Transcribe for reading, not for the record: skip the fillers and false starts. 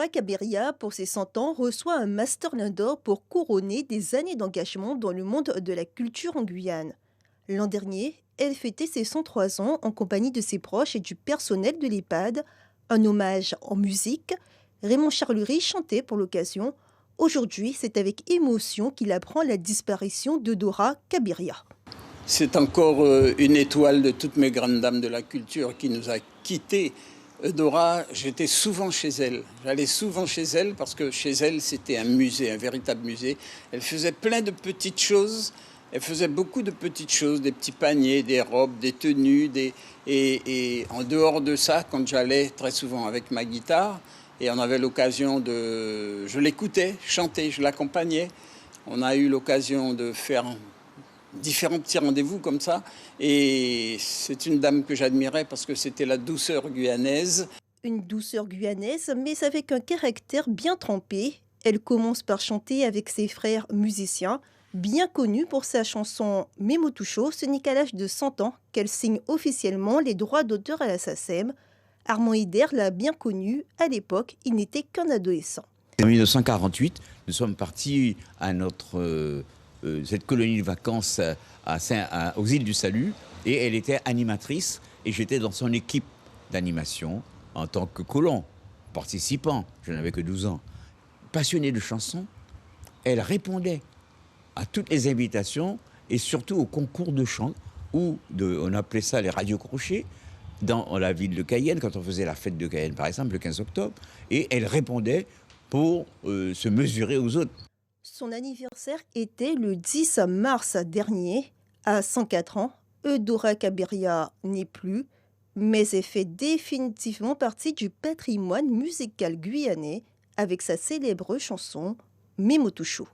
Eudora Cabiria, pour ses 100 ans, reçoit un Master d'Or pour couronner des années d'engagement dans le monde de la culture en Guyane. L'an dernier, elle fêtait ses 103 ans en compagnie de ses proches et du personnel de l'EHPAD. Un hommage en musique. Raymond Charlery chantait pour l'occasion. Aujourd'hui, c'est avec émotion qu'il apprend la disparition d'Eudora Cabiria. C'est encore une étoile de toutes mes grandes dames de la culture qui nous a quittés. Eudora, j'étais souvent chez elle. J'allais souvent chez elle parce que chez elle, c'était un musée, un véritable musée. Elle faisait plein de petites choses. Elle faisait beaucoup de petites choses, des petits paniers, des robes, des tenues. Et en dehors de ça, quand j'allais très souvent avec ma guitare, et on avait l'occasion de... Je l'écoutais chanter, je l'accompagnais. On a eu l'occasion de faire différents petits rendez-vous comme ça. Et c'est une dame que j'admirais parce que c'était la douceur guyanaise. Une douceur guyanaise, mais avec un caractère bien trempé. Elle commence par chanter avec ses frères musiciens. Bien connue pour sa chanson Memo Toucho, ce n'est qu'à l'âge de 100 ans qu'elle signe officiellement les droits d'auteur à la SACEM. Armand Hider l'a bien connue. À l'époque, il n'était qu'un adolescent. En 1948, nous sommes partis à cette colonie de vacances aux îles du Salut, et elle était animatrice et j'étais dans son équipe d'animation en tant que colon, participant. Je n'avais que 12 ans. Passionnée de chansons, elle répondait à toutes les invitations et surtout aux concours de chant on appelait ça les radiocrochets dans la ville de Cayenne, quand on faisait la fête de Cayenne par exemple le 15 octobre, et elle répondait pour se mesurer aux autres. Son anniversaire était le 10 mars dernier. À 104 ans, Eudora Cabiria n'est plus, mais elle fait définitivement partie du patrimoine musical guyanais avec sa célèbre chanson Memo Toucho.